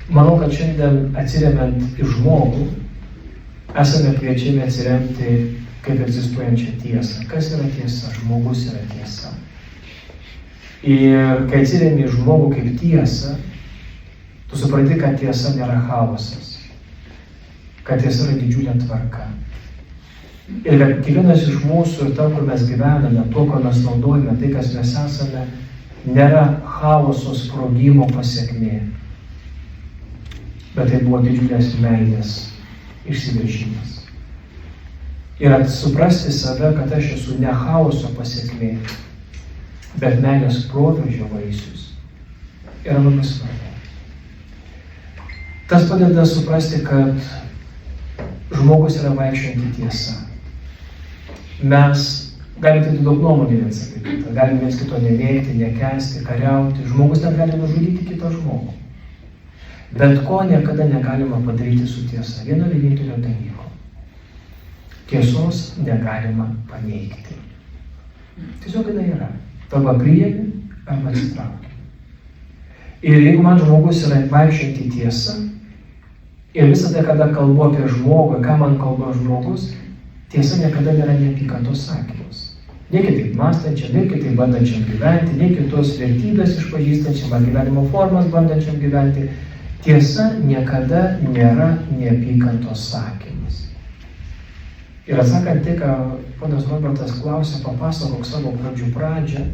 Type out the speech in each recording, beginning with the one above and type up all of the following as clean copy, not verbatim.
Manau, kad šiandien atsiremiant į žmogų, esame kviečiami atsiremti kaip egzistuojančią tiesą. Kas yra tiesa? Žmogus yra tiesa. Ir kai atsiremi į žmogų kaip tiesą, tu supranti, kad tiesa nėra chaosas, kad tiesa yra didžiulė tvarka. Ir kad kiekvienas iš mūsų ir tam, kur mes gyvename, to, ko mes naudojame, tai, kas mes esame, nėra chaoso sprogimo pasiekmė. Bet tai buvo didžiulės meilės išsiveržimas. Ir suprasti save, kad aš esu ne chaoso pasiekmė, bet meilės proveržio vaisius, yra labai svarbu. Tas padeda suprasti, kad žmogus yra vaikščiojanti tiesa. Mes galime turėti daug nuomonių viens apie kitą, galime viens kito nemėgti, nekęsti, kariauti. Žmogus net gali nužudyti kitą žmogų. Bet ko niekada negalima padaryti su tiesa. Vieno vienintelio dalyko. Tiesos negalima paneigti. Tiesiog jinai yra. Arba priimi, arba atsitrauki. Ir jeigu man žmogus yra vaikščianti tiesa, ir visą tai, kada kalbu apie žmogų, ką man kalba žmogus, tiesa niekada nėra neapykantos sakymas. Ne kitaip mąstančiam, ne kitaip bandančiam gyventi, ne kitos vertybės išpažįstančiam, ar gyvenimo formas bandančiam gyventi. Tiesa niekada nėra neapykantos sakymas. Ir atsakant tai, ką ponas Robertas klausė, papasakok savo pradžią,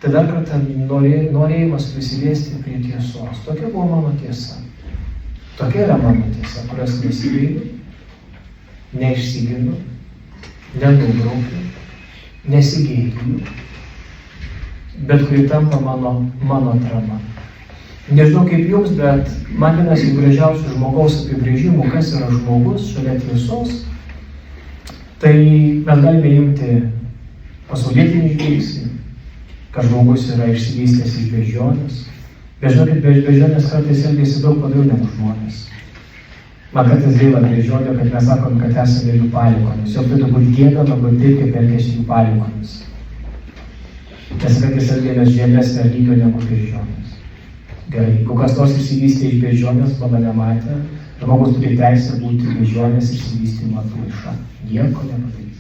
tai dar kartą norėjimas prisiliesti prie tiesos. Tokia buvo mano tiesa. Tokia yra mano tiesa, kurios nesigailiu, neišsiginu, nenubraukiu, nesigėdinu, bet kuri tampa mano atrama. Nežinau kaip jums, bet man vienas iš gražiausių žmogaus apibrėžimų, kas yra žmogus šalia tiesos, tai mes galime imti pasaulietinį žvilgsnį, kad žmogus yra išsivystęs iš beždžionės. Bet žinokit, beždžionės kartais elgiasi daug padariau negu žmonės. Man kartais gaila beždžionių, kad mes sakom, kad esame jų palikomis. Jos turėtų būti gėda labai taip, kaip elgiasi jų palikomis. Mes kartais elgiamės žemesnio lygio negu beždžionės. Gerai, jeigu kas nors išsivystė iš beždžionės, mano nematė, žmogus turi teisę būti beždžionės išsivystymo atplaiša. Nieko nepadarys.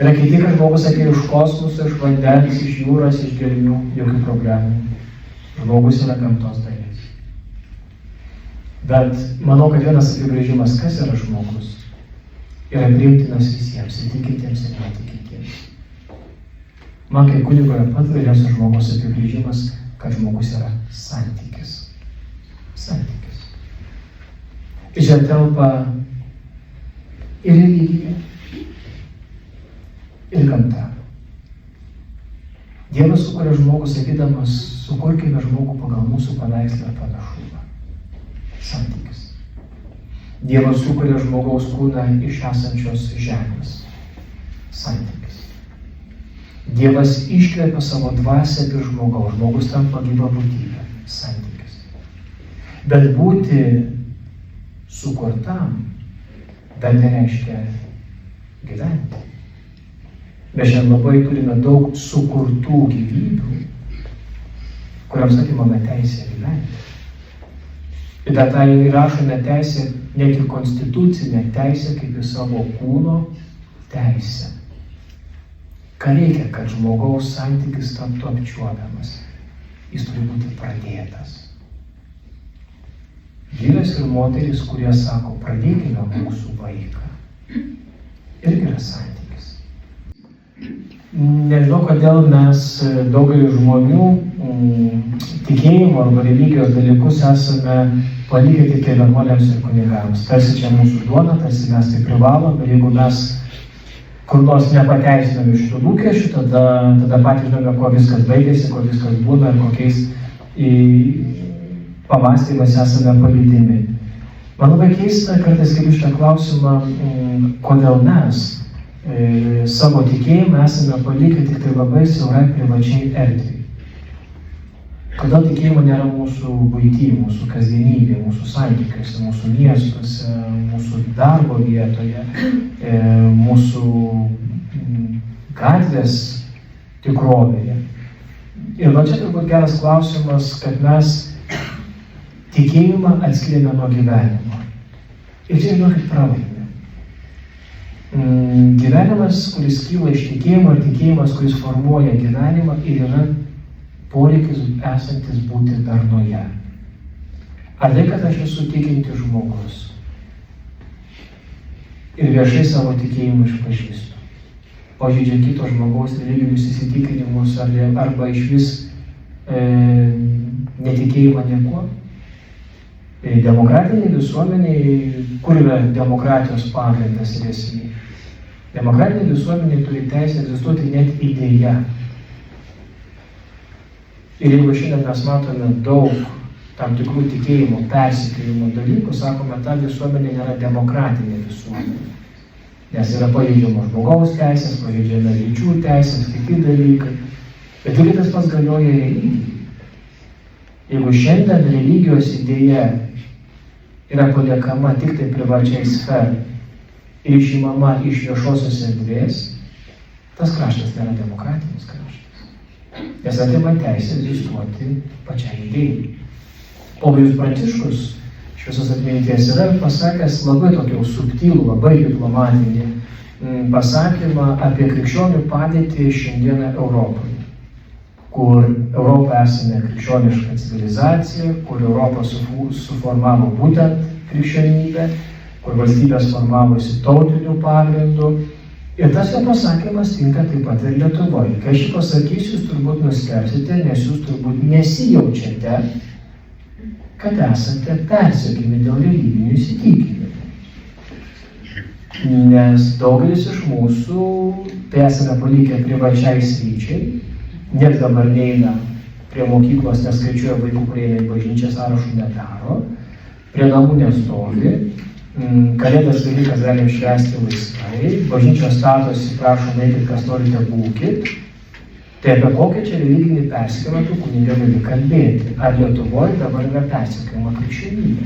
Yra kiti, kad žmogus atėjo iš kosmoso, iš vandens, iš jūros, iš gelmių, jokių problemų. Žmogus yra gamtos dalis. Bet manau, kad vienas apibrėžimas, kas yra žmogus, yra priimtinas visiems, ir tikintiems, ir netikintiems. Man kaip kunigo yra pats geriausias žmogus apibrėžimas, kad žmogus yra santykis. Santykis. Ir čia telpa ir religija, ir gamta. Dievas sukuria žmogų, sakydamas, sukurkime žmogų pagal mūsų paveikslą ir panašumą. Santykis. Dievas sukuria žmogaus kūną iš esančios žemės. Santykis. Dievas iškvepia savo dvasią apie žmogaus. Žmogus tampa gyva būtybė. Santykis. Bet būti sukurtam dar nereiškia gyventi. Mes šiandien labai turime daug sukurtų gyvybių, kuriams atimame teisę gyventi. Ir dar tai įrašome teisę, net ir konstitucinę teisę, kaip į savo kūno teisę. Ką reikia, kad žmogaus santykis taptų apčiuopiamas? Jis turi būti pradėtas. Vyras ir moteris, kurie sako, pradėkime mūsų vaiką. Irgi yra santykis. Nežinau, kodėl mes daugelį žmonių tikėjimo arba religijos dalykus esame palikę tik vienuoliams ir kunigams. Tarsi čia mūsų duona, tarsi mes tai privalom, ir jeigu mes kur nors nepateisiname šitų lūkesčių, tada patys žinome, kuo viskas baigėsi, kuo viskas būna ir kokiais pamąstymais esame palydimi. Man labai keista, kartais keliu šitą klausimą, kodėl mes savo tikėjimą esame palikę tik tai labai siaurai privačiai erdvei. Kodėl tikėjimo nėra mūsų buity, mūsų kasdienybė, mūsų santykiuose, mūsų miestuose, mūsų darbo vietoje, mūsų gatvės tikrovėje. Ir va čia turbūt geras klausimas, kad mes tikėjimą atskiriame nuo gyvenimo. Ir čia, žinokit, pralaimė. Gyvenimas, kuris kyla iš tikėjimo, ir tikėjimas, kuris formuoja gyvenimą, ir yra poreikis esantis būti darnoje. Ar tai, kad aš esu tikintis žmogus ir viešai savo tikėjimą išpažįstu, pažeidžia kito žmogaus religinius įsitikinimus arba iš vis netikėjimą niekuo? Demokratiniai visuomeniai, kur yra demokratijos pagrindas ir esmė? Demokratiniai visuomeniai turi teisę egzistuoti net idėja. Ir jeigu šiandien mes matome daug tam tikrų tikėjimo, persikėjimo dalykų, sakome, ta visuomenė nėra demokratinė visuomenė. Nes yra pažeidžiamos žmogaus teisės, pažeidžiama lyčių teisės, kiti dalykai. Bet lygiai tas pats galioja religijai. Jeigu šiandien religijos idėja yra paliekama tik tai privačiai sferai ir išimama iš viešosios erdvės, tas kraštas nėra demokratinis kraštas. Nes atima teisę egzistuoti pačiai idėjai. Popiežius Pranciškus iš visos atminties yra pasakęs labai tokį subtilų, labai diplomatinį pasakymą apie krikščionių padėtį šiandieną Europoje, kur Europą esame krikščioniška civilizacija, kur Europą suformavo būtent krikščionybė, kur valstybės formavosi tautiniu pagrindu. Ir tas jo pasakymas tinka taip pat ir Lietuvoje. Kai aš jį pasakysiu, jūs turbūt nustebsite, nes jūs turbūt nesijaučiate, kad esate persekiami dėl religinių įsitikinimų. Nes daugelis iš mūsų tai esame palikę privačiai sryčiai, net dabar neina prie mokyklos, neskaičiuoja vaikų, kurie eina į bažnyčią, sąrašų nedaro, prie namų nestovi, kalėdas dalykas galim švęsti laisvai, bažnyčios statosi, prašom, eikit, kas norite, būkit. Tai apie kokią čia religinį persekiojimą tų kunigų gali kalbėti? Ar Lietuvoje dabar yra persekiojama krikščionybė?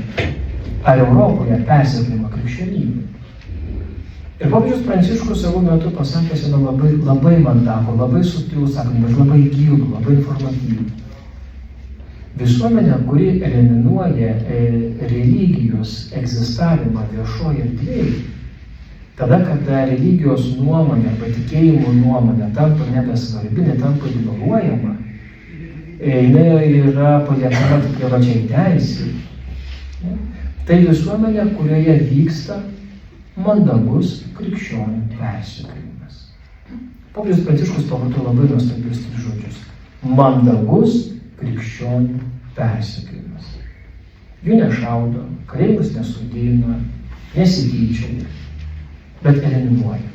Ar Europoje persekiojama krikščionybė? Ir popiežius Pranciškus savo metu pasakęs yra labai mandagų, labai subtilų sakymą, bet labai gilų, labai informatyvų. Visuomenė, kuri eliminuoja religijos egzistavimą viešoje erdvėje, tada, kada religijos nuomonė arba tikėjimo nuomonė tampa nebesvarbi, netampa ignoruojama, jinai yra paliekama tik privačiai teisei. Tai visuomenė, kurioje vyksta mandagus krikščionių persekiojimas. Popiežius Pranciškus pavartojo labai nuostabius žodžius. Mandagus krikščionių persekiojimas. Jų nešaudo, kareivius nesodina, nesityčioja, bet eliminuoja.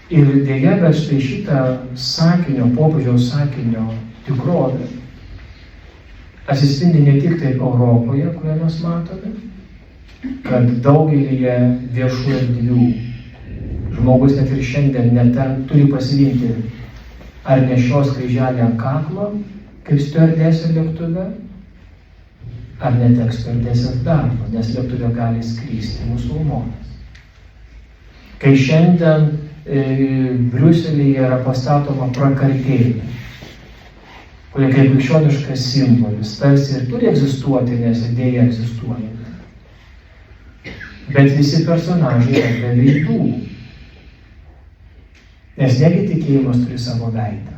Ir dėja, bet štai šitą sakinio, popiežiaus sakinio tikrovę atsispindi ne tik tai Europoje, kurią mes matome, kad daugelyje viešų erdvių žmogus net ir šiandien turi pasirinkti, ar nešios kryželį ant kaklo, kaip stiuardesė lėktuve, ar neteks stiuardesės darbo, nes lėktuve gali skristi musulmonas. Kai šiandien Briuselyje yra pastatoma prakartėlė, kurie kaip krikščioniškas simbolis, tarsi ir turi egzistuoti, nes idėja egzistuoja. Bet visi personažai yra be veidų. Nes negi tikėjimas turi savo veidą.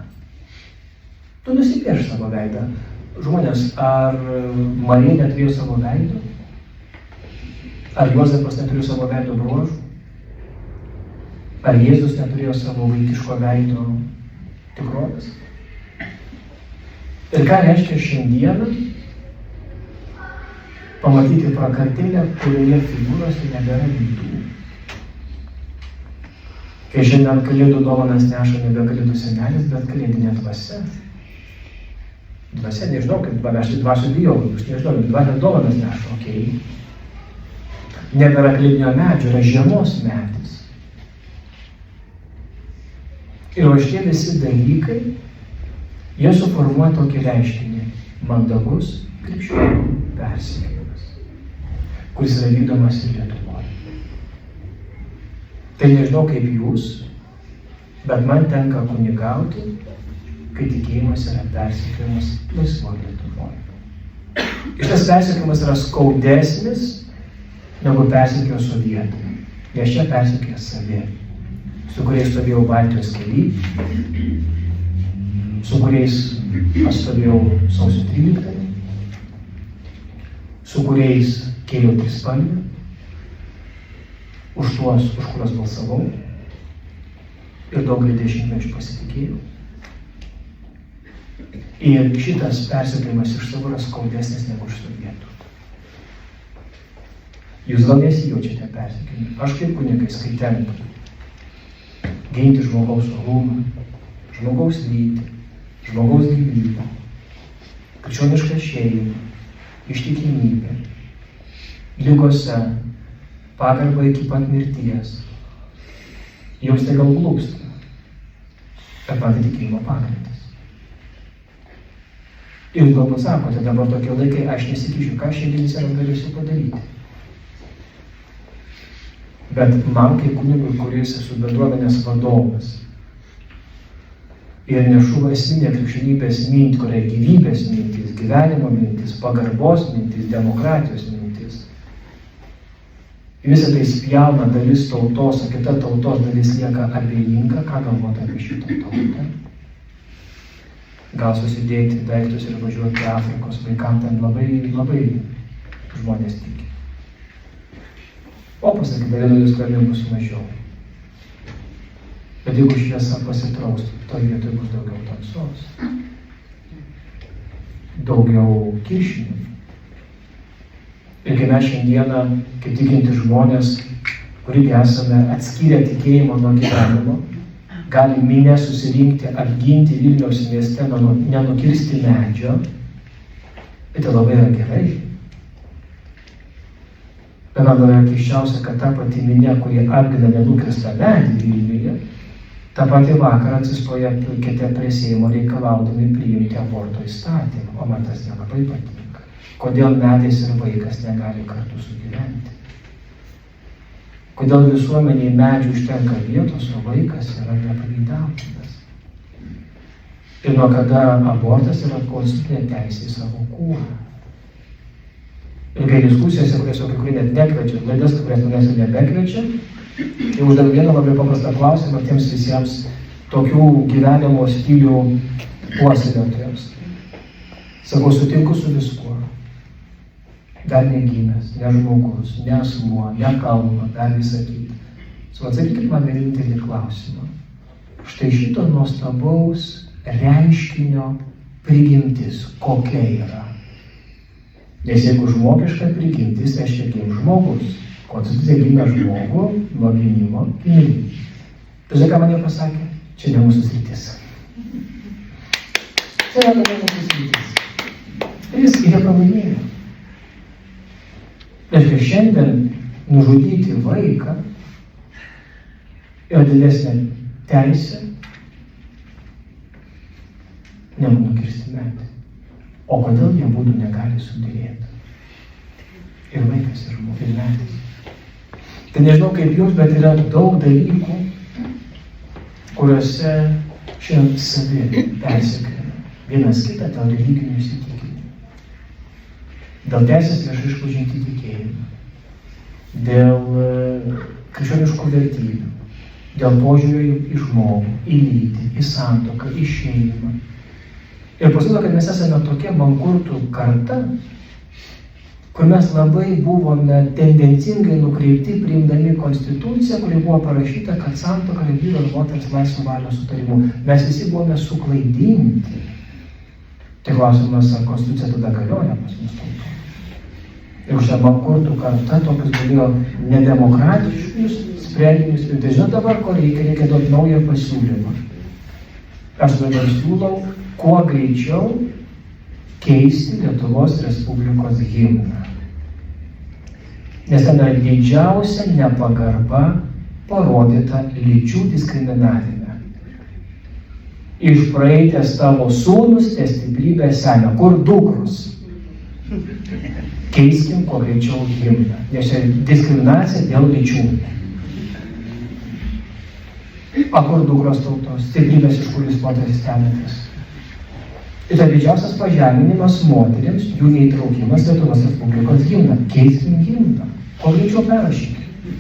Tu nusipieš savo veidą. Žmonės, ar Marija neturėjo savo veido? Ar Juozapas neturėjo savo veido bruožų? Ar Jėzus neturėjo savo vaikiško veido tikrovės? Ir ką reiškia šiandieną pamatyti prakartėlę, kurioje figūrose nebėra veidų? Kai šiandien kalėdų dovanas neša nebe kalėdų senelis, bet kalėdinė dvasia. Dvasia, nežinau, kaip pavežti dvasių bijau, aš nežinau, dvasia dovanas neša, okei. Nebėra kalėdinio medžio, yra žiemos medis. Ir va šitie visi dalykai, jie suformuoja tokį reiškinį – mandagus krikščionių persekiojimas, kuris yra vykdomas ir Lietuvoje. Tai nežinau kaip jūs, bet man tenka kunigauti, kai tikėjimas yra persekiojimas laisvoje Lietuvoje. Ir tas persekiojimas yra skaudesnis negu persekiojo sovietai. Nes čia persekiojo savi, su kuriais stovėjau Baltijos kely, su kuriais aš stovėjau sausio 13, su kuriais kėliau trispalvę, už tuos, už kuriuos balsavau ir daugelį dešimtmečių pasitikėjau. Ir šitas persekiojimas iš savo yra skaudesnis negu iš sovietų. Jūs gal nesijaučiate persekiojimą. Aš kaip kunigas, kai tenka ginti žmogaus orumą, žmogaus lytį, žmogaus gyvybę, krikščionišką šeimą, ištikimybę, ligose, pagarbą iki pat mirties. Jums tai gal glūpsta, bet man tai tikėjimo pagrindas. Ir galbūt sakote, dabar tokie laikai, aš nesikišiu, ką šiandienis yra galėsiu padaryti. Bet man kaip kunigui, kuris esu bendruomenės vadovas ir nešu esminę krikščionybės mintį, kur yra gyvybės mintis, gyvenimo mintis, pagarbos mintis, demokratijos mintis. Visą tai spjauna dalis tautos, o kita tautos dalis lieka abejinga, ką galvoti apie šitą tautą. Gal susidėti daiktus ir važiuoti Afrikos vaikam, ten labai žmonės tiki. O pasakyti, vienodus karalių bus mažiau. Bet jeigu šviesa pasitrauks, toj vietoj bus daugiau tamsos. Daugiau kiršinių. Ir kai mes šiandieną, kaip tikinti žmonės, kurį esame atskyrę tikėjimo nuo gyvenimo, gali minę susirinkti, apginti Vilniaus mieste, nenukirsti medžio, bet tai labai yra gerai. Bet man yra keiščiausia, kad ta pati minė, kurie apgina nenukirstą medį Vilniuje, tą patį vakarą atsistoja kete prie Seimo reikalaudami priimti aborto įstatymą, o man tas nelabai patinka. Kodėl medis ir vaikas negali kartu sugyventi? Kodėl visuomeniai medžių užtenka vietos, o vaikas yra nepageidautinas? Ir nuo kada abortas yra konstitucinė teisė į savo kūną? Ir kai diskusijose, kuriuose kai kurie net nekviečia, laidas, kurias manęs nebekviečia, tai uždaviau vieną labai paprastą klausimą tiems visiems tokių gyvenimo stilių puoselėtojams. Sakau, sutinku su viskuo. Dar negimęs, ne žmogus, ne asmuo, ne kalba, dar visą kitą. Atsakykit man vienintelį klausimą. Štai šito nuostabaus reiškinio prigimtis kokia yra? Nes jeigu žmogiška prigimtis, reiškia kaip žmogus. Konstitucija gimė žmogų nuo gimimo į mirtį. Tai žinai, ką man jau pasakė? Čia ne mūsų sritis. Čia yra mūsų sritis. Ir jie pralaimėjo. Reiškia, šiandien nužudyti vaiką yra didesnė teisė negu nukirsti medį. O kodėl jie būdų negali sudėrėti? Ir vaikas, ir žmogus, ir medis. Tai nežinau kaip jūs, bet yra daug dalykų, kuriuose šiandien savi persekiojame vienas kitą dėl religinių įsitikinimų. Dėl teisės viešai išpažinti tikėjimą, dėl krikščioniškų vertybių, dėl požiūrio į žmogų, į lytį, į santuoką, į šeimą. Ir pasirodo, kad mes esame tokia mankurtų karta, kur mes labai buvome tendencingai nukreipti priimdami konstituciją, kuri buvo parašyta, kad santuoka yra vyro ir moters laisvo valios sutarimu. Mes visi buvome suklaidinti. Tai klausimas, ar konstitucija tada galioja pas mus tautoje. Ir šią mankurtų kartą tokius galėjo nedemokratiškus sprendinius. Tai žinot dabar, ko reikia duoti naują pasiūlymą. Aš dabar siūlau kuo greičiau keisti Lietuvos Respublikos himną. Nes ten yra didžiausia nepagarba parodyta lyčių diskriminavime. Išpraeitęs tavo sūnus, te stiprybę semia. Kur dukros? Keiskim kuo greičiau himną. Nes čia diskriminacija dėl lyčių. A kur dukros tautos? Stiprybės, iš kur jūs moteris stebėtės? Ir tai didžiausias pažeminimas moteriams, jų neįtraukimas Lietuvos Respublikos himną. Keiskim himną. Kuo greičiau perrašykime.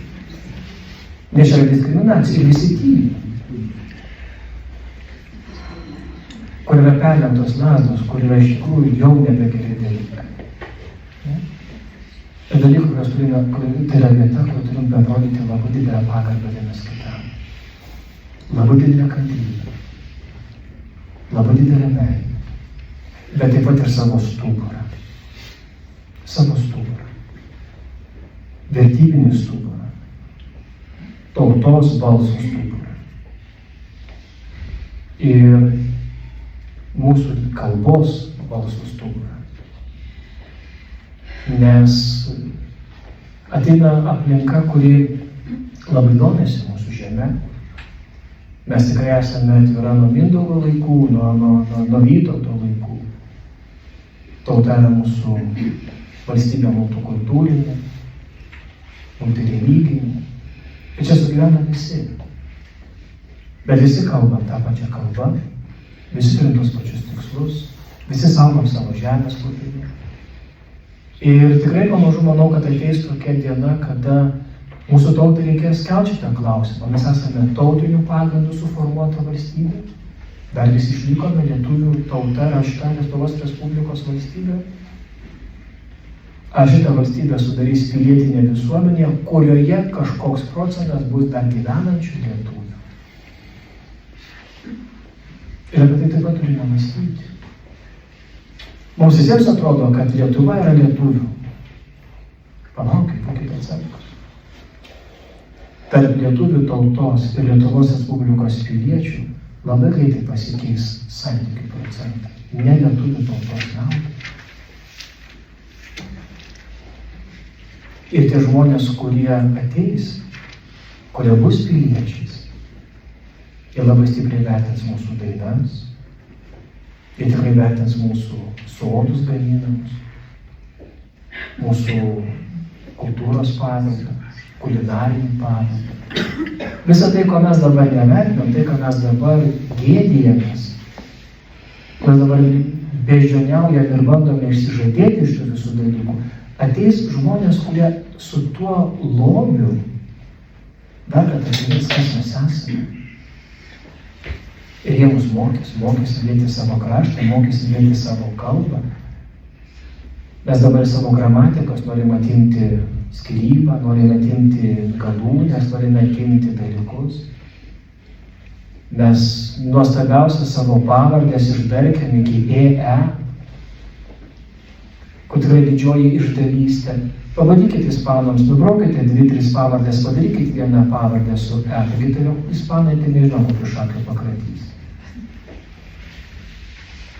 Nes yra diskriminacija ir visi tyli. Kur yra perlenktos lazdos, kur yra iš tikrųjų jau nebegeri dalykai. Ir dalykų, kurios turime, tai yra vieta, kur turim parodyti labai didelę pagarbą vienas kitam. Labai didelę kantrybę. Labai didelę meilę. Bet taip pat ir savo stuburą. Savo stuburą. Vertybinį stuburą. Tautos balso stuburą. Ir mūsų kalbos balso stuburą. Nes ateina aplinka, kuri labai domisi mūsų žemė. Mes tikrai esame atvira nuo Mindaugo laikų, nuo Vytauto laikų. Tauta yra mūsų valstybė multikultūrinė, multireliginė. Ir čia sugyvena visi. Bet visi kalbam tą pačią kalbą, visi turim tos pačius tikslus, visi saugom savo žemės kultūrą. Ir tikrai pamažu manau, kad ateis tokia diena, kada mūsų tautai reikės kelti šitą klausimą. Mes esame tautinių pagrindų suformuota valstybė. Dar vis išlikome lietuvių tauta, ar šitą Lietuvos Respublikos valstybę. Ar šitą valstybę sudarys pilietinė visuomenė, kurioje kažkoks procentas bus dar gyvenančių lietuvių. Ir apie tai taip pat turime mąstyti. Mums visiems atrodo, kad Lietuva yra lietuvių. Palaukit, būkite atsargūs. Tarp lietuvių tautos ir Lietuvos Respublikos piliečių labai greitai pasikeis santykių procentai. Ne lietuvių tautos naudai. Ir tie žmonės, kurie ateis, kurie bus piliečiais, jie labai stipriai vertins mūsų dainas, jie tikrai vertins mūsų sodus gaminamus, mūsų kultūros paveldą, kulinarinį paveldą. Visą tai, ko mes dabar nevertinam, tai, ką mes dabar gėdijamės, mes dabar beždžioniaujam ir bandome išsižadėti iš tų visų dalykų, ateis žmonės, kurie su tuo lobiu dar kartą ateis, kas mes esame. Ir jie mus mokys mylėti savo kraštą, mokys mylėti savo kalbą. Mes dabar savo gramatikos norime atimti skyrybą, norime atimti galūnes, norime atimti dalykus. Mes nuostabiausią savo pavardės išdarkėm iki EE, kur tikrai didžioji išdavystė. Pabandykite ispanams, nubraukite 2-3 pavardės, padarykite vieną pavardę su E, taigi tai jau ispanai tai nežinau, kokiu šakiu pakratys.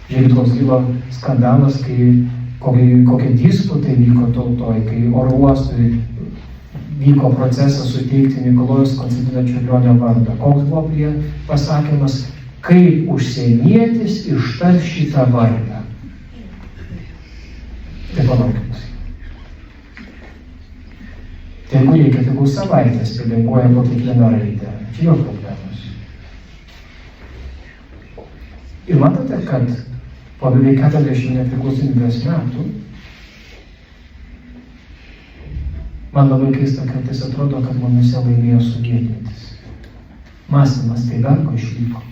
Žiūrėkit, koks kilo skandalas, kai kokie disputai vyko tautoje, kai oro uostui vyko procesas suteikti Mikalojaus Konstantino Čiurlionio vardą. Koks buvo prie pasakymas, kaip užsienietis ištars šitą vardą. Tai palaukit. Tai jeigu reikia, tegul savaitės pilinguoja po kiekvieną raidę. Čia jo problemos. Ir matote, kad po beveik 40 nepriklausomybės metų man labai keista, kad jis atrodo, kad mumise laimėjo sovietmetis. Mąstymas tai verko išliko.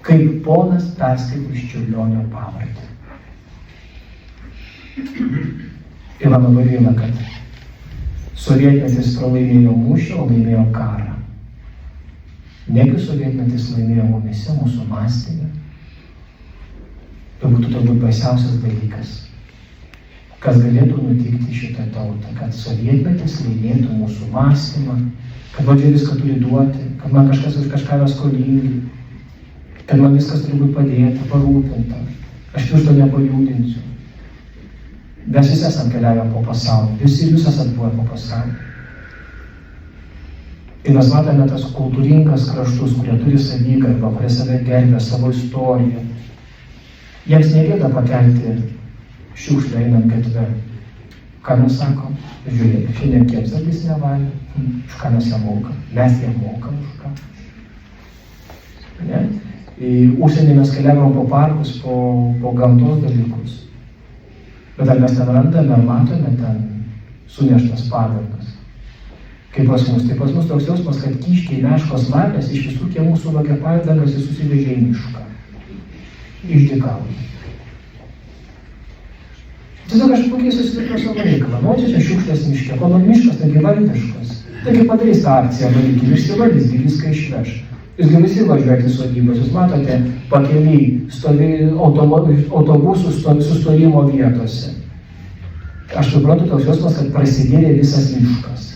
Kaip ponas perskaitys Čiurlionio pavardę. Ir man labai gaila, kad sovietmetis pralaimėjo mūšį, o laimėjo karą. Negi sovietmetis laimėjo mumise, mūsų mąstymę. Tai būtų turbūt baisiausias dalykas, kas galėtų nutikti šitą tautą, kad sovietmetis laimėtų mūsų mąstymą, kad valdžia viską turi duoti, kad man kažkas už kažką yra skolingi, kad man viskas turi būti padėta, parūpinta, aš piršto nepajudinsiu. Mes visi esam keliavę po pasaulį, visi jūs esat buvę po pasaulį. Ir mes matome tas kultūringas kraštus, kurie turi savigarbą, kurie save gerbė, savo istoriją. Jiems negėda pakelti šiukšlę einant gatve. Ką mes sakom? Žiūrėk, šiandien kiemsargis nevalė. Už ką mes ją mokam? Mes ją mokam už ką? Ne? į užsienį mes keliavom po parkus, po gamtos dalykus. Bet ar mes ten randame, ar matome ten suneštas padangas? Kaip pas mus? Tai pas mus toks jausmas, kad kiškiai, meškos, varlės iš visų kiemų suvagė padangas ir susivežė į mišką. Išdykauja. Tiesiog aš puikiai susitvirtau savo reikalą. Čia šiukšlės miške, o nuo miškas taigi valdiškas. Taigi padarys tą akciją valdykim, išsivaldys, viską išveš. Jūs visi važiuojate į sodybas, jūs matote pakeliai stovi autobusų sustojimo vietose. Aš suprantu toks jausmas, kad prasidėjo visas miškas.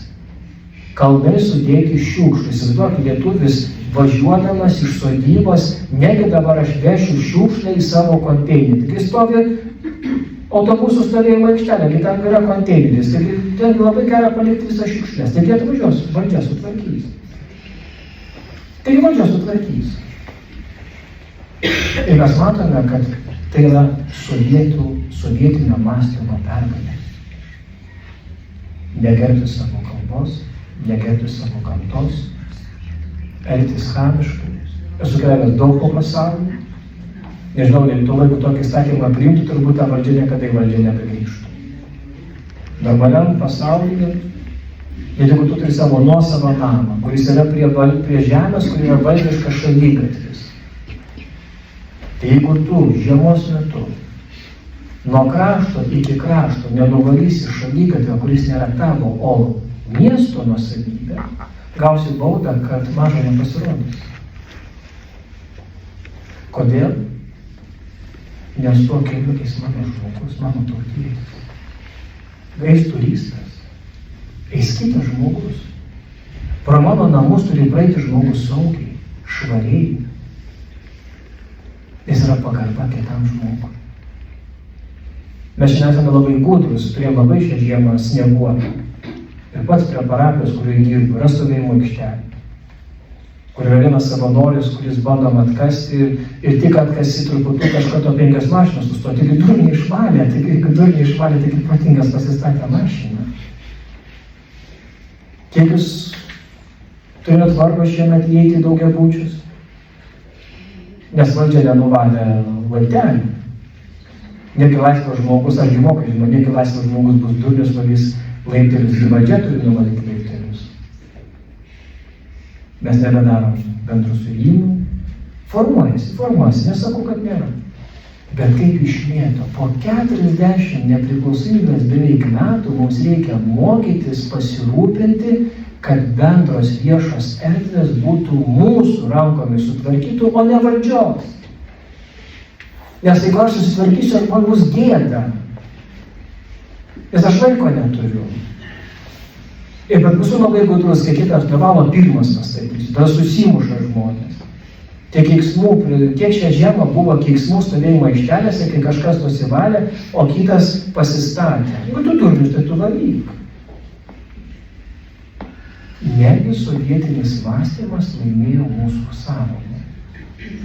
Kalnai sudėti šiukšlių. Įsivaizduokit, lietuvis važiuodamas iš sodybos, negi dabar aš vešiu šiukšlę į savo konteinerį. Taigi stovi autobusų stovėjimo aikštelė, kai ten yra konteineris. Taigi ten labai gera palikti visas šiukšlės. Taigi atvažiuos, valdžia sutvarkys. Tai valdžia sutvarkys. Ir mes matome, kad tai yra sovietinio mąstymo pergalė. Negerbti savo kalbos, negerbti savo gamtos, elgtis chamiškai. Esu keliavęs daug po pasaulį. Nežinau, Lietuvai, jeigu tokį įstatymą priimtų, turbūt ta valdžia niekada į valdžią nebegrįžtų. Normaliam pasaulyje, jeigu tu turi savo nuosavą namą, kuris yra prie žemės, kur yra valdiškas šaligatvis. Tai jeigu tu žiemos metu nuo krašto iki krašto nenuvalysi šaligatvio, kuris nėra tavo, o miesto nuosavybė, gausi baudą, kad mažo nepasirodys. Kodėl? Nes tuo keliu eis mano žmogus, mano tautietis. Eis turistas, eis kitas žmogus. Pro mano namus turi praeiti žmogus saugiai, švariai. Jis yra pagarba kitam žmogui. Mes šiandien esame labai gudrus, turėjome labai šią žiemą snieguotą. Ir pats prie parapijos, kurioje dirbu, yra stovėjimo aikštelė, kur yra vienas savanoris, kuris bandom atkasti ir tik atkasi truputų kažkato 5 mašinas sustojo. Tik durniai išvalė, tik protingas pasistatė mašiną. Kiek jūs turėjot vargo šiemet įeiti į daugiabučius? Nes valdžia nenuvalė laiptelį. Negi laisvas žmogus, aš žmokai žinau, negi laisvas žmogus bus durnius, valys laiptelius, į valdžią turi nuvalyti laiptelius. Mes nebedarom bendrų suėjimų. Formuojasi, nesakau, kad nėra. Bet kaip išmėto, po 40 nepriklausomybės beveik metų mums reikia mokytis, pasirūpinti, kad bendros viešos erdvės būtų mūsų rankomis sutvarkytų, o ne valdžios. Nes jeigu aš susitvarkysiu, man bus gėda. Nes aš laiko neturiu. Ir bet visų labai gudrus, kai kitas privalo pirmas pastatyti, tada susimuša žmonės. Kiek šią žiemą buvo keiksmų stovėjimo aikštelėse, kai kažkas nusivalė, o kitas pasistatė. Jeigu tu durnius, tai tu valyk. Negi sovietinis mąstymas laimėjo mūsų sąmonę,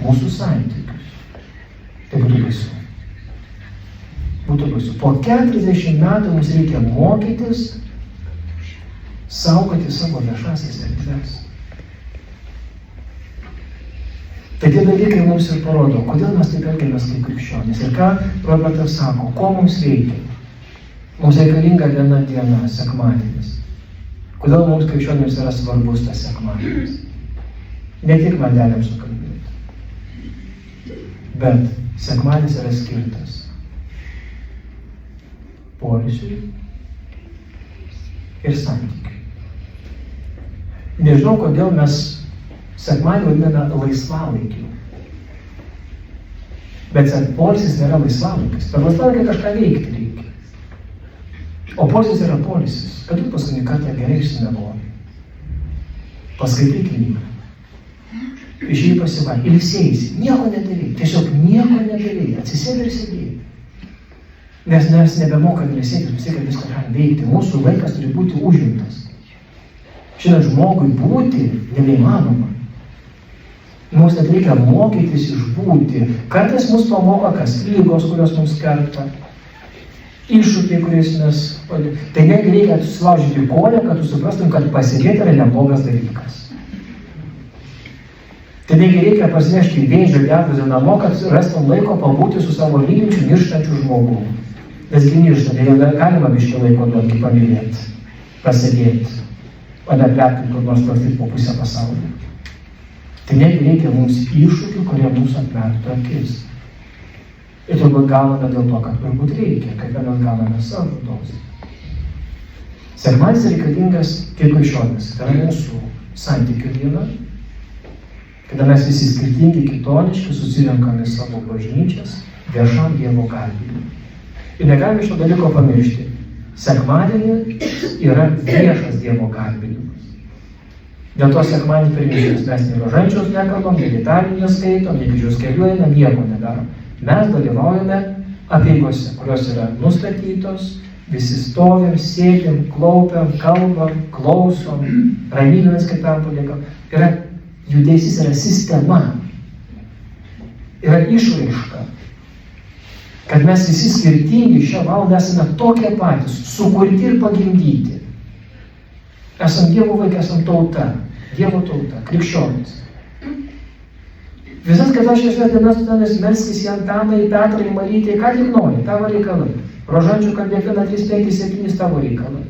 mūsų santykius. Tai būtų baisu. Po 40 metų mums reikia mokytis saugoti savo viešasias erdves. Tai tie dalykai mums ir parodo, kodėl mes taip elgiamės kaip krikščionys. Ir ką Robertas sako, ko mums reikia? Mums reikalinga viena diena, sekmadienis. Kodėl mums krikščionims yra svarbus tas sekmadienis? Ne tik maldelėms sukalbėti. Bet sekmadienis yra skirtas poilsiui ir santykiui. Nežinau, kodėl mes sekmadienį vadiname laisvalaikiu. Bet poilsis nėra laisvalaikis. Per laisvalaikį kažką veikti reikia. O poilsis yra poilsis. Kad tu paskutinį kartą gerai išsimiegoji. Paskaitai knygą. Išėjai pasivaikščioti. Ilsėjaisi. Nieko nedarei. Tiesiog nieko nedarei. Atsisėdai ir sėdėjai. Nes mes nebemokame ilsėtis, visi, kad viską galim veikti. Mūsų laikas turi būti užimtas. Šiandien žmogui būti nebeįmanoma. Mums net reikia mokytis išbūti. Kartais mus pamoko kas lygos, kurios mums kerta. Iššūkiai, kuriais mes... Tai negi reikia susilaužyti koją, kad tu suprastum, kad pasėdėti yra neblogas dalykas. Tai negi reikia parsinešti vėžio diagnozę namo, kad rastum laiko pabūti su savo mylinčiu mirštančiu žmogu. Nesgi miršta, tai jau galima biškį laiko duoti pamylėti, pasėdėti, o ne plepti kur nors plastyti po pusę pasaulio. Tai negi reikia mums iššūkių, kurie mūsų atmerktų akis. Ir turbūt gauname dėl to, kad turbūt reikia, kaip mes gauname savo dozę. Sekmadienis reikalingas kaip krikščionis, tai yra mūsų santykių diena, kada mes visi skirtingi, kitoniški, susirenkame savo bažnyčias viešam Dievo garbinimui. Ir negalime šito dalyko pamiršti. Sekmadienis yra viešas Dievo garbinimas. Dėl to sekmadienį per mišias mes nei rožančiaus nekalbam, nei litanijų neskaitom, nei kryžiaus kelių einam, nieko nedarom. Mes dalyvaujame apeigose, kurios yra nustatytos, visi stovim, sėdim, klaupiam, kalbam, klausom, ramybėmis kitam paliekam. Judesys yra sistema, yra išraiška, kad mes visi skirtingi šią valandą esame tokie patys, sukurti ir pagimdyti. Esam Dievo vaikai, esam tauta, Dievo tauta, krikščionis. Visas kitas šešias dienas melskis į Antaną, į Petrą, į Marytę, ką tik nori, tavo reikalai. Rožančių kalbėk 1, 3, 5, 7 tavo reikalai.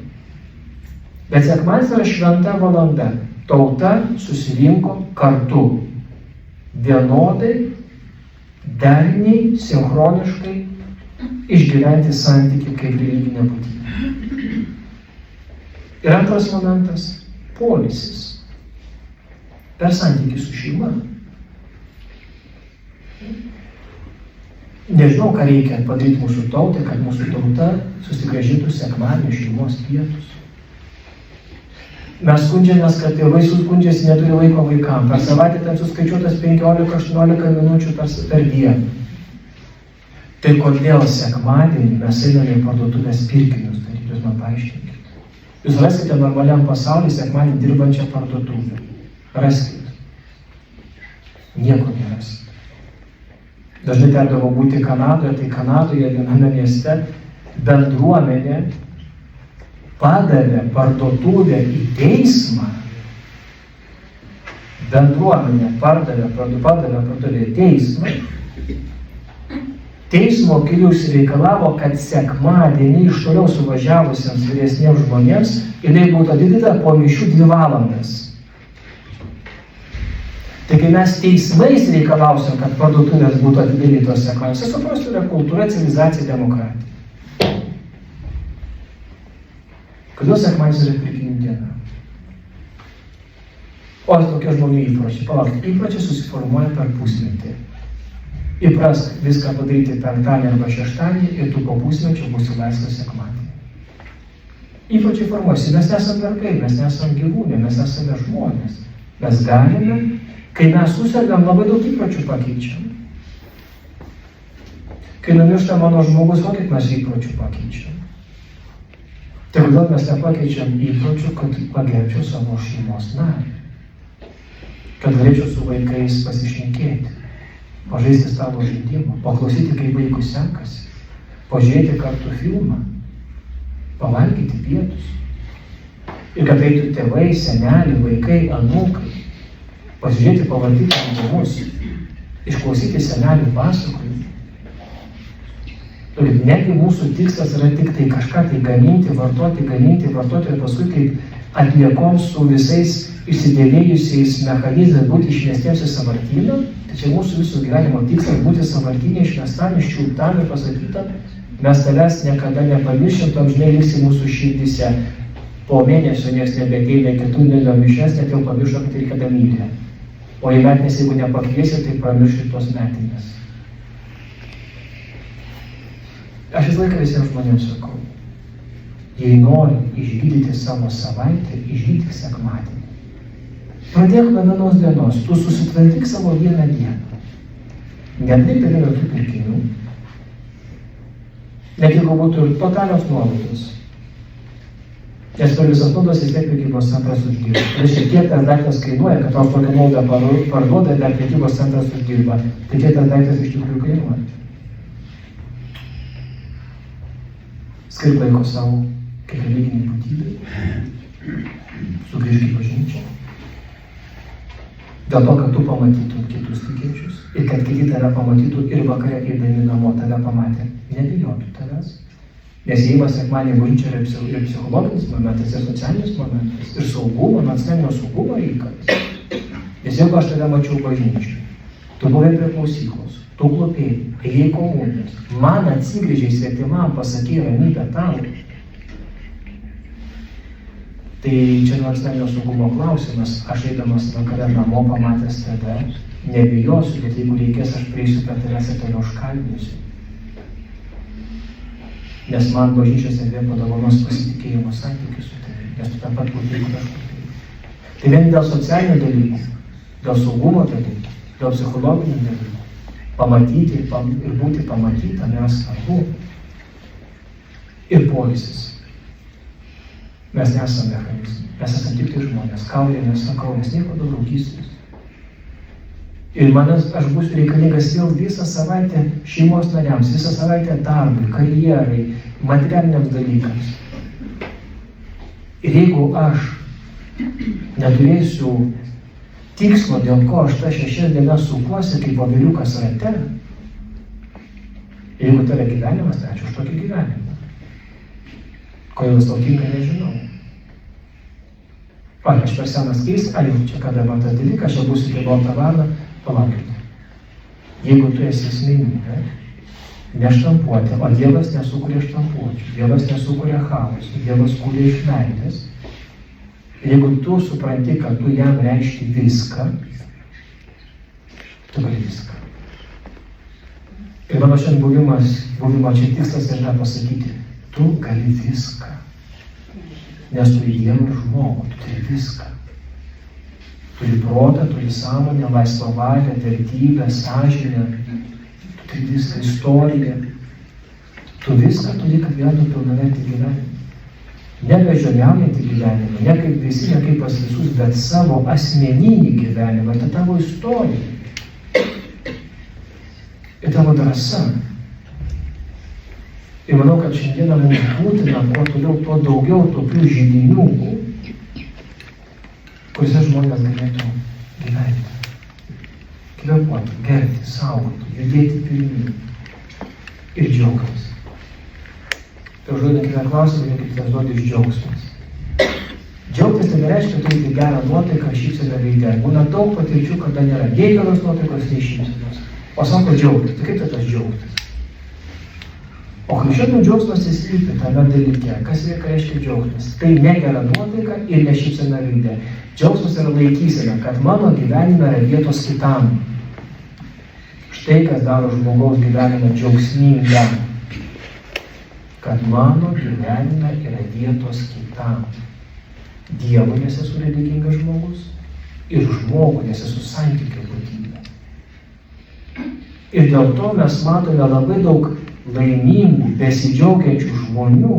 Bet sekmadienis yra šventa valanda. Tauta susirinko kartu. Vienodai, darniai, sinchroniškai išgyventi santykių kaip religinė būtybė. Ir antras momentas – poilsis. Per santykį su šeima. Nežinau, ką reikia padaryti mūsų tautai, kad mūsų tauta susigrąžintų sekmadienio šeimos pietus. Mes skundžiamės, kad tėvai skundžiasi, neturi laiko vaikams. Per savaitę ten suskaičiuotas 15-18 minučių per dieną. Tai kodėl sekmadienį mes einame į parduotuvės pirkinius daryti, jūs man paaiškinkite. Jūs raskite normaliam pasaulyje sekmadienį dirbančią parduotuvę. Raskite. Nieko neraskite. Dažnai tekdavo būti Kanadoje, tai Kanadoje viename mieste bendruomenė padavė parduotuvę į teismą. Bendruomenė padavė parduotuvę į teismą. Teismo kelius reikalavo, kad sekmadienį iš toliau suvažiavusiems vyresniems žmonėms jinai būtų atidaryta po mišių 2 valandas. Tai kai mes teismais reikalausim, kad parduotuvės būtų atidarytos sekmadienį, suprastų, yra kultūra, civilizacija, demokratija. Kodėl sekmadienis yra pirkinių diena? O tokie žmonių įpročiai. Palaukit, įpročiai susiformuoja per pusmetį. Įprask viską padaryti penktadienį arba šeštadienį ir tu po pusmečio būsi laisvas sekmadienį. Įpročiai formuojasi. Mes nesame vergai, mes nesame gyvūnai, mes esame žmonės. Mes galime, kai mes susergam, labai daug įpročių pakeičiam. Kai numiršta mano žmogus, kokį mes įpročių pakeičiam? Tai kodėl mes nepakeičiam įpročių, kad pagerbčiau savo šeimos narį? Kad galėčiau su vaikais pasišnekėti, pažaisti stalo žaidimą, paklausyti, kaip vaikui sekasi, pažiūrėti kartu filmą, pavalgyti pietus. Ir kad eitų tėvai, seneliai, vaikai, anūkai, pasižiūrėti, pavartyti albumus, išklausyti senelių pasakojimų. Negi mūsų tikslas yra tik tai kažką tai gaminti, vartoti ir paskui kaip atliekom su visais išsidėvėjusiais mechanizmais būti išmestiems į sąvartyną. Tai čia mūsų visų gyvenimo tikslas būti sąvartynė, išmestam, iščiulptam ir pasakytam, mes tavęs niekada nepamiršim, tu amžinai liksi mūsų širdyse. Po mėnesio nieks nebeteina kitų nelio mišias, net jau pamiršo, kad reikia damylę. O į metinės, jeigu nepakviesi, tai pamiršti tos metinės. Aš visą laiką visiems žmonėms sakau, jei nori išgydyti savo savaitę, išgydyk sekmadienį. Pradėk nuo vienos dienos, tu susitvarkyk savo vieną dieną. Nedaryk dar jokių pirkinių. Net jeigu būtų ir totalios nuolaidos. Nes per visas naudas vis tiek prekybos centras uždirba. Reiškia, kiek tas daiktas kainuoja, kad tau tokią naudą parduoda ir dar prekybos centras uždirba. Tai kiek tas daiktas iš tikrųjų kainuoja. Skirk laiko savo kaip religiniai būtybei. Sugrįžk į bažnyčią. Dėl to, kad tu pamatytum kitus tikinčius ir kad kiti tave pamatytų ir vakare eidami namo tave pamatė, nebijotų tavęs. Nes įėjimas sekmadienį į bažnyčią yra psichologinis momentas, ir socialinis momentas, ir saugumo, nacionalinio saugumo reikalas. Nes jeigu aš tave mačiau bažnyčiai, tu buvai prie klausyklos, tu klopėjai, ėjai komunijos, man atsigrįžiai svetimam, pasakė ramybę tau. Tai čia nacionalinio saugumo klausimas, aš eidamas vakare namo pamatęs tave, nebijosiu, bet jeigu reikės, aš prieisiu prie tavęs ir tave užkalbinsiu. Nes man bažnyčios erdvė padovanos pasitikėjimo santykių su tavimi, nes tu tą pat klopėjai, kur aš klopėjau. Tai vien dėl socialinių dalykų, dėl saugumo dalykų, dėl psichologinių dalykų, pamatyti ir būti pamatytam yra svarbu. Ir poilsis. Mes nesame mechanizmai, mes esame tik tai žmonės, kaulė nesakau, nes nieko daugiau draugystės. Ir aš būsiu reikalingas vėl visą savaitę šeimos nariams, visą savaitę darbui, karjerai, materialiniams dalykams. Ir jeigu aš neturėsiu tikslo, dėl ko aš tą 6 dienas sukuosi kaip aviliukas rate, jeigu tave gyvenimas, tai ačiū už tokį gyvenimą. Kodėl jis tau tinka, nežinau. Aš per senas keis, čia kada man tas dalykas, aš būsiu kaip balta varna, palaukite. Jeigu tu esi asmenybė, neštampuoti, o Dievas nesukuria štampuočių, Dievas nesukuria chaosų, Dievas kuria iš meilės. Jeigu tu supranti, kad tu jam reiški viską, tu gali viską. Ir mano šiandien buvimo čia tikslas yra pasakyti, tu gali viską. Nes turi Dievą ir žmogų, tu turi viską. Turi protą, turi sąmonę, laisvą valią, vertybę, sąžinę, tu turi viską, istoriją. Tu viską turi, kad gyventum pilnavertį gyvenimą. Ne beždžioniaujantį gyvenimą, ne kaip visi, ne kaip pas visus, bet savo asmeninį gyvenimą, tai tavo istorija. Ir tavo drąsa. Ir manau, kad šiandieną mums būtina, kuo toliau, tuo daugiau tokių židinių, kuriuose žmonės galėtų gyventi. Kvėpuoti, gerti, saugoti, judėti pirmyn ir džiaugtis. Tai užduodinkime klausimą, kaip tas žodis džiaugsmas. Džiaugtis tai nereiškia turėti gerą nuotaiką, šypseną veide. Būna daug patirčių, kada nėra nei geros nuotaikos, nei šypsenos. O sako džiaugtis. Tai kaip tas džiaugtis? O krikščionių džiaugsmas įslypi tame dalyke. Kas reiškia džiaugsmas? Tai ne gera nuotaika ir ne šypsena veide. Džiaugsmas yra laikysena, kad mano gyvenime yra vietos kitam. Štai kas daro žmogaus gyvenimą džiaugsmingą. Kad mano gyvenime yra vietos kitam. Dievui, nes esu religingas žmogus, ir žmogui, nes esu santykio būtybė. Ir dėl to mes matome labai daug laimingų, besidžiaugiančių žmonių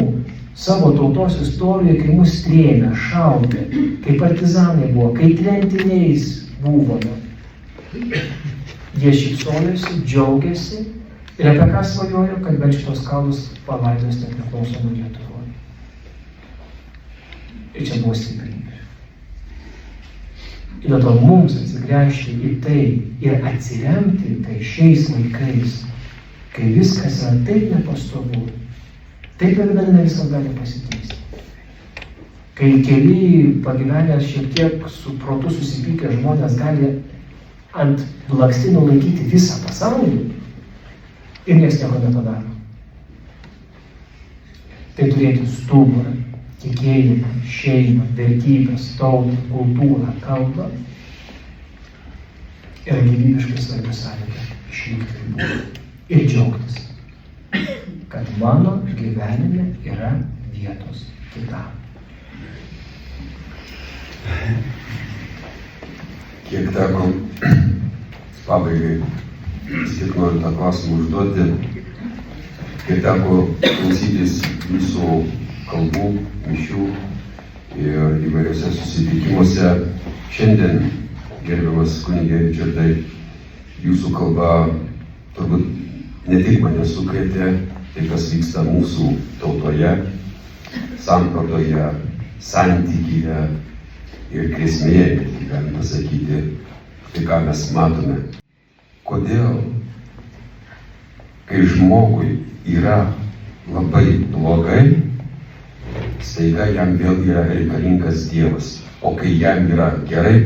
savo tautos istorijoje, kai mus trėmė, šaudė, kai partizanai buvo, kai tremtiniais buvome. Jie šypsojosi, džiaugiasi ir apie ką svajojo, kad bent šitos kalus palaidos nepriklausomų Lietuvoje. Ir čia buvo stiprybė. Ir dėl to mums atsigręžti į tai ir atsiremti į tai šiais laikais, kai viskas yra taip nepastovu, taip ir ne viskas gali pasikeisti. Kai keli pagyvenęs šiek tiek su protu susipykę žmonės gali ant blakstynų laikyti visą pasaulį ir niekas nieko nepadaro. Tai turėti stuburą, tikėjimą, šeimą, vertybės, tautą, kultūrą, kalbą yra gyvybiškai svarbi sąlyga išlikti ir būti. Ir džiaugtis, kad mano gyvenime yra vietos kitam. Kiek teko pabaigai, tik noriu tą klausimą užduoti, kiek teko klausytis jūsų kalbų, mišių ir įvairiose susitikimuose. Šiandien, gerbiamas kunige Ričardai, jūsų kalba turbūt ne tik mane sukrėtė, tai kas vyksta mūsų tautoje, sampratoje, santykyje ir grėsmėje, galim pasakyti, Tai ką mes matome? Kodėl, kai žmogui yra labai blogai, staiga jam vėl yra reikalingas Dievas, o kai jam yra gerai,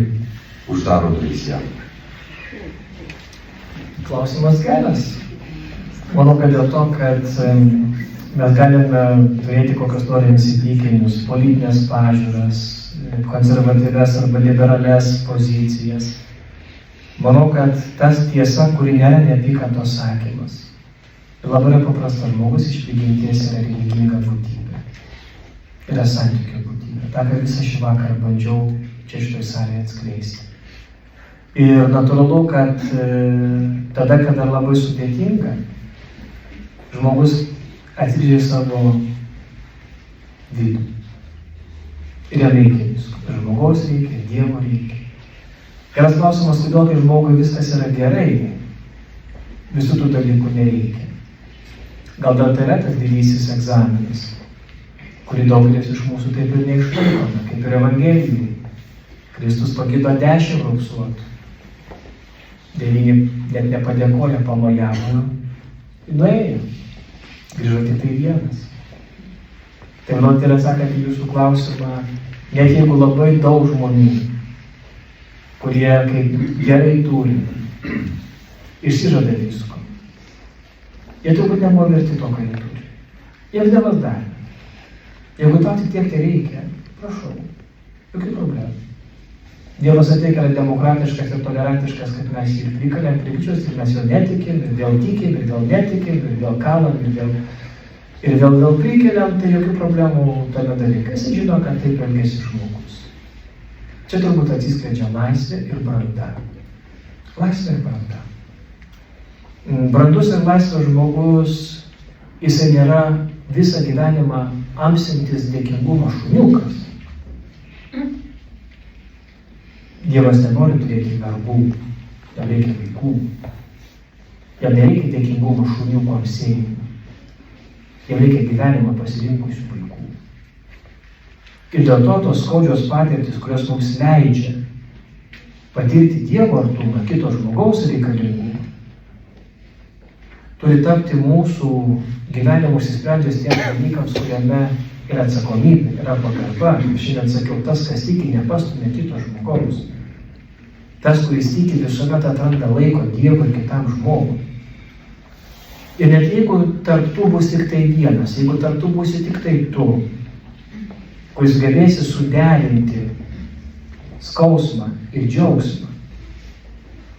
uždaro duris jam. Klausimas geras. Manau, kad dėl to, kad mes galime turėti kokios norim įsitikinimus, politinės pažiūras, konservatyvias arba liberales pozicijas. Manau, kad tas tiesa, kuri nėra neapykantos sakymas. Ir labai paprastas žmogus iš prigimties yra religinga būtybė. Yra santykio būtybė. Ta, ką visą šį vakarą bandžiau čia šitoj salėje atskleisti. Ir natūralu, kad tada, kada labai sudėtinga, žmogus atsigrįžia savo vidų. Ir jam reikia visko. Ir žmogaus reikia, ir Dievo reikia. Geras klausimas, kodėl kai žmogui viskas yra gerai, visų tų dalykų nereikia. Gal dar tai yra tas didysis egzaminas, kurį daugelis iš mūsų taip ir neišlaikome, kaip ir Evangelijai. Kristus pagydo 10 raupsuotų. 9 net nepadėkoja, pamojavo, nuėjo. Grįžo tik tai vienas. Tai man yra atsakant į jūsų klausimą, net jeigu labai daug žmonių, kurie kaip gerai turi, išsižada visko, jie turbūt nebuvo verti to, ką jie turi. Jiems Dievas davė. Jeigu tau tik tiek tai reikia, prašau, jokių problemų. Dievas ateikia yra demokratiškas ir tolerantiškas, kad mes jį ir prikalėm pričius, ir mes jo netikim, ir vėl tikim, ir vėl netikim, ir vėl kalam, ir vėl prikeliam, tai jokių problemų tame dalykai. Jis žino, kad taip elgėsi žmogus. Čia turbūt atsiskleidžia laisvė ir branda. Laisvė ir branda. Brandus ir laisvas žmogus, jisai nėra visą gyvenimą amsintis dėkingumo šuniukas. Dievas nenori turėti vergų, jam reikia vaikų. Jam nereikia dėkingumo šuniuko amsėjimų. Jam reikia gyvenimą pasirinkusių vaikų. Ir dėl to tos skaudžios patirtis, kurios mums leidžia patirti Dievo artumą, kito žmogaus reikalingumą, turi tapti mūsų gyvenimu išsisprendžias tiems dalykams, kuriame yra atsakomybė, yra pagarba. Šiandien sakiau, tas, kas tiki, nepastumia kito žmogaus. Tas, kuris tiki, visuomet atranda laiko Dievui ir kitam žmogui. Ir net jeigu tarp tų bus tik tai vienas, jeigu tarp tų būsi tik tai tu, kuris galėsi suderinti skausmą ir džiaugsmą,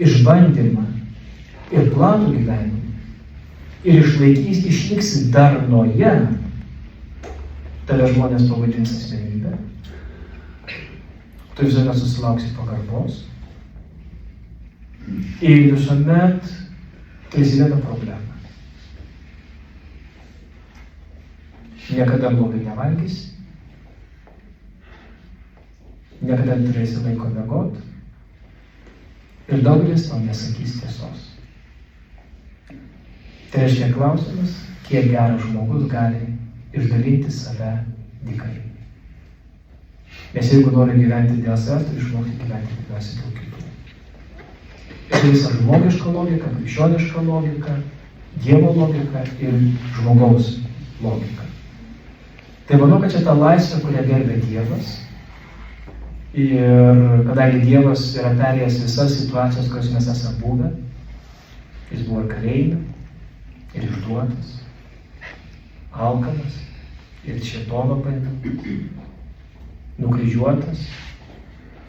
išbandymą ir platų gyvenimą, ir išliksi darnoje, tave žmonės pavadins asmenybę, tu visuomet susilauksi pagarbos ir visuomet turėsi vieną problemą. Niekada blogai nevalgysi, niekada turėsi laiko miegot ir daugelis tau nesakys tiesos. Tai reiškia klausimas, kiek geras žmogus gali išdalinti save dykai. Nes jeigu nori gyventi dėl savęs, tai išmokti gyventi pirmiausia dėl kitų. Ir tai visa žmogiška logika, krikščioniška logika, Dievo logika ir žmogaus logika. Tai manau, kad čia ta laisvė, kurią gerbė Dievas. Ir kadangi Dievas yra perėjęs visas situacijas, kurios mes esame buvę, jis buvo ir kalėjime, ir išduotas, alkanas, ir šėtono bandė, nukryžiuotas,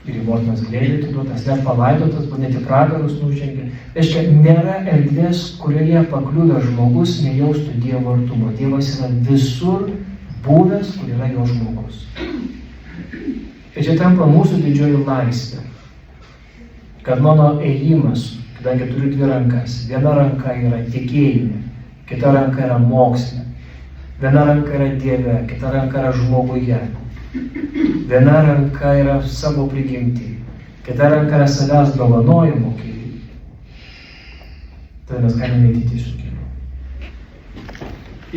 ir į motinos glėbį atiduotas, net palaidotas, net į pragarus nužengė. Reiškia, nėra erdvės, kurioje pakliuvęs žmogus nejaustų Dievo artumo. Dievas yra visur buvęs, kur yra jo žmogus. Ir čia tampa mūsų didžioji laisvė, kad mano ėjimas, kadangi turiu 2 rankas, viena ranka yra tikėjime, kita ranka yra moksle, viena ranka yra Dieve, kita ranka yra žmoguje, viena ranka yra savo prigimtį, kita ranka yra savęs dovanojimo keliu. Tada mes galime eiti tiesiog keliu.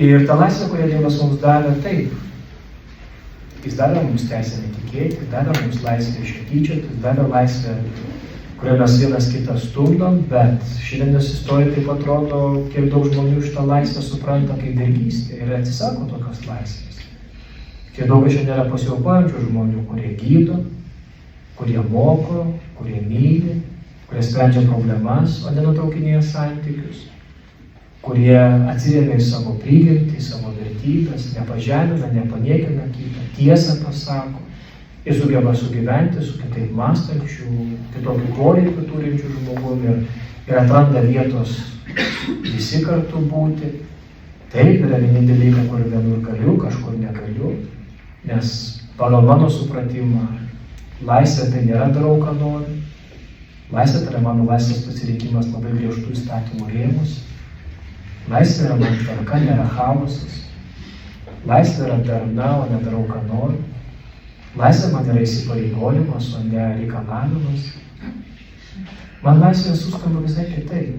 Ir ta laisvė, kurią Dievas mums davė, taip. Jis davė mums teisę netikėti, davė mums laisvę ištyčioti, davė laisvę kurioje mes vienas kitą stumdom, bet šiandienos istorija taip atrodo, kiek daug žmonių šitą laisvę supranta kaip vergystę ir atsisako tokios laisvės. Kiek daug šiandien yra pasiaukojančių žmonių, kurie gydo, kurie moko, kurie myli, kurie sprendžia problemas, o nenutraukinėja santykius, kurie atsiremia į savo prigimtį, į savo vertybės, nepažemina, nepaniekina kitą, tiesą pasako ir sugeba sugyventi su kitaip mąstančių, kitokių poreikių turinčių žmogumi ir atranda vietos visi kartu būti. Taip, yra vieni dalykai, kur vienur galiu, kažkur negaliu, nes pagal mano supratimą laisvė tai nėra darau, ką noriu. Laisvė tai yra mano laisvės pasirinkimas labai griežtų įstatymų rėmus. Laisvė yra man tvarka, nėra chaosas. Laisvė yra darna, o ne darau, ką noriu. Laisvė man yra įsipareigojimas, o ne reikalavimas. Man laisvė suskamba visai kitaip,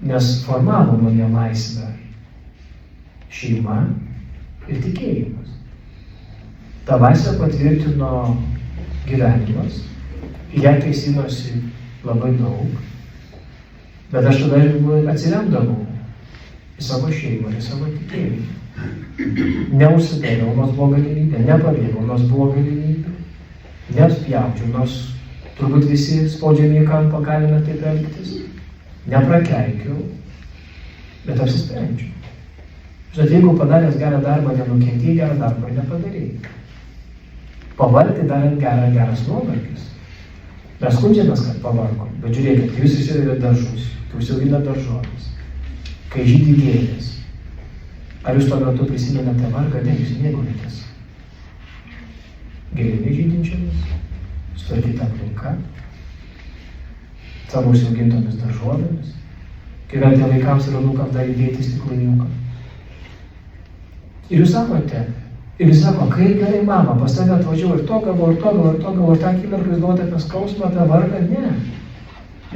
nes formavo mane laisvę šeima ir tikėjimas. Ta laisvė patvirtino gyvenimas, ją taisinosi labai daug, bet aš tada atsiremdavau į savo šeimą, į savo tikėjimą. Neužsidariau, nors buvo galimybė, nepabėgau, nors buvo galimybė, neapspjaučiau, nors turbūt visi spaudžiami į kampą galime taip elgtis, neprakeikiau, bet apsisprendžiau. Žinot, jeigu padaręs gerą darbą nenukentėjai, gerą darbą nepadarėjai. Pavargti darant geras nuovargis. Mes skundžiamės, kad pavargom, bet žiūrėkit, kai jūs išsivedėte daržus, kai jūs auginate daržoves, kai žydi gėlės, ar jūs tuo metu prisimenate vargą, ne, jūs mėgaujatės gėlėmis žydinčiomis, sutvarkyta aplinka, savo užsiaugintomis daržovėmis, kai galite vaikams ir anūkams dar įdėti stiklainiuką. Ir jūs sakote, ir jis sako, kaip gerai mama, pas tave atvažiavo ir to gavau, ir tą akimirką jūs galvote apie skausmą, apie vargą, ne.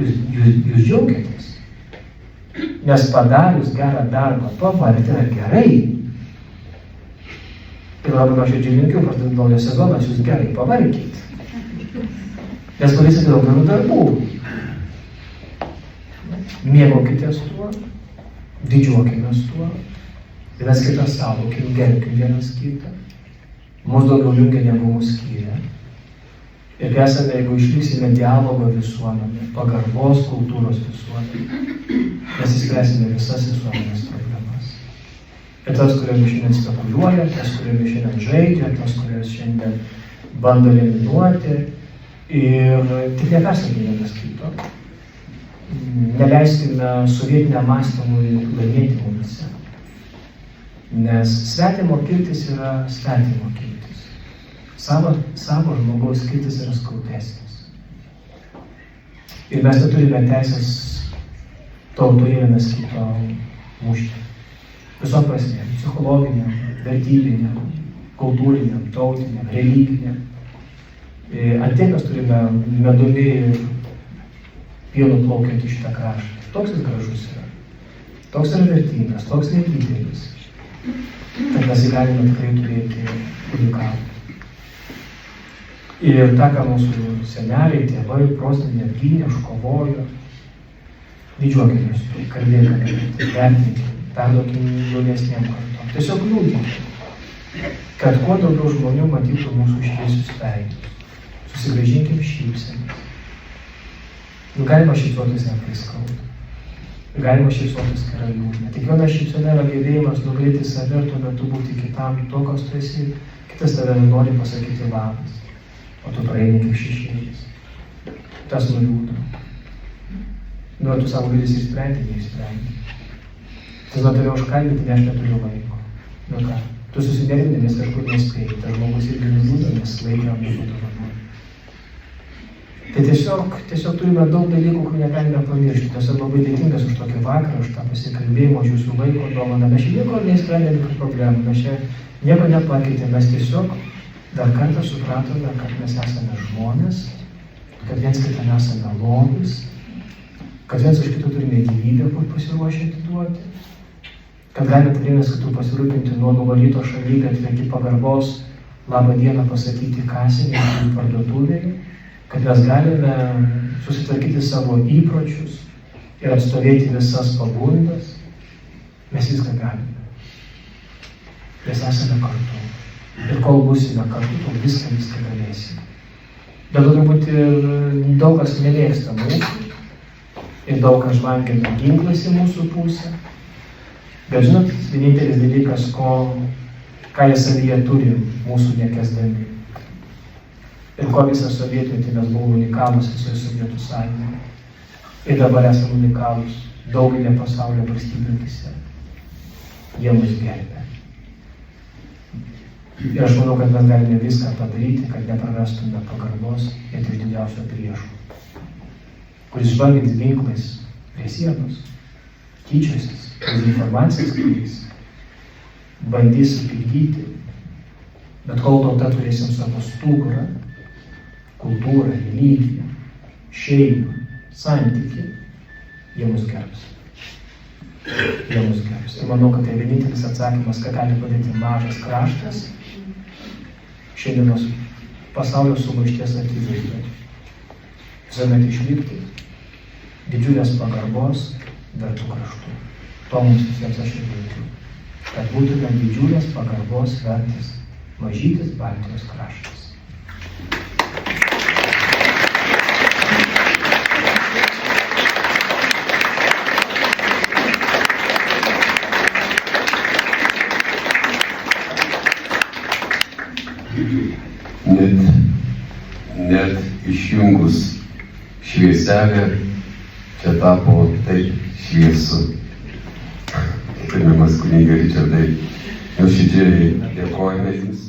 Jūs džiaugiatės. Nes padarius gerą darbą, pavargti yra gerai. Ir labai nuoširdžiai linkiu, prasidant naujas sezonas, jūs gerai pavarkit. Nes padarysite daug gerų darbų. Mėgaukitės tuo, didžiuokimės tuo, vienas kitą saugokim, gerbkim vienas kitą. Mūsų daugiau jungia negu mūsų skyrė. Ir esame, jeigu išliksime dialogo visuomenė, pagarbos kultūros visuomenė, mes įspręsime visas visuomenės problemas. Ir tas, kuriomis šiandien spekuliuoja, tas, kuriomis šiandien žaidžia, tas, kurios šiandien bando eliminuoti ir tik nepersakykime vienas kito. Neleiskime sovietiniam mąstymui laimėti mumise. Nes svetimo kirtis yra svetimo kirtis. Savo žmogaus kirtis yra skaudesnis. Ir mes neturime teisės tautoje vienas kito mušti. Visom prasmėm, psichologiniam, vertybiniam, kultūriniam, tautiniam, religiniam. Ant tiek mes turime medumi ir pienu plaukiantį šitą kraštą. Toks jis gražus yra. Toks yra vertingas, toks nedidelis. Tad mes jį galime tikrai turėti unikalų. Ir tą, ką mūsų seneliai, tėvai, proseneliai apgynė, iškovojo, didžiuokimės, kalbėkime, vertinkime, perduokime jaunesniem kartom. Tiesiog liūdėkime, kad kuo daugiau žmonių matytų mūsų šviesius veidus. Susigrąžinkim šypsenas. Galima šypsotis net kai skauda. Galima šypsotis, kai yra liūdna. Tik viena šypsena yra gebėjimas nugalėti save ir tuo metu būti kitam to, kas tu esi. Kitas tave nori pasakyti labas, o tu praeini kaip šešėlis. Tas nuliūdna. Tu savo liūdės išsprendi, neišsprendi. Tas nuo tave užkalbėti, ne aš neturiu laiko. Nu ką, tu susinervini, nes kažkur nespėjai. Tas žmogus irgi nuliūdna, nes laiką mūsų tavo nori. Tai tiesiog turime daug dalykų, kurių negalime pamiršti. Esu labai dėkingas už tokį vakarą, už tą pasikalbėjimą, už jūsų laiko dovaną. Mes čia nieko neįsprendėme jokių problemų, mes čia nieko nepakeitėme, mes tiesiog dar kartą supratome, kad mes esame žmonės, kad viens kitam esame lobis, kad viens už kitų turime gyvybę, kur pasiruošę atiduoti, kad galime vienas kitų pasirūpinti nuo nuvalyto šalygatvio iki pagarbos labą dieną pasakyti kasinį parduotuvėje. kad mes galime susitvarkyti savo įpročius ir atstovėti visas pagundas, mes viską galime. Mes esame kartu. Ir kol būsime kartu, tol viską galėsime. Bet turbūt ir daug kas nemėgsta mūsų, ir daug kas žvangina ginklais į mūsų pusę. Bet žinot, vienintelis dalykas, ką jie savyje turi, mūsų nekęsdami. Ir ko visą sovietmetį mes buvome unikalūs visoje Sovietų sąjungoje. Ir dabar esame unikalūs daugelį pasaulio valstybių akyse. Jie mus gerbia. Ir aš manau, kad mes galime viską padaryti, kad neprarastume pagarbos net iš didžiausio priešo, kuris žvangins ginklais prie sienos, tyčiosis, dezinformacijos skleis, bandys supykdyti, bet kol tauta turėsim savo stuburą, kultūrą, religiją, šeimą, santykį, jie mus gerbs. Jie mus gerbs. Ir manau, kad tai vienintelis atsakymas, ką gali padaryti mažas kraštas šiandienos pasaulio sumaišties akivaizdoje. Visuomet išlikti didžiulės pagarbos vertų kraštų. To mums visiems aš ir linkiu. Kad būtume didžiulės pagarbos vertas mažytis Baltijos kraštas. Net išjungus švieselę, čia tapo taip šviesu. Gerbiamas kunigai Ričardai, nuoširdžiai dėkojame Jums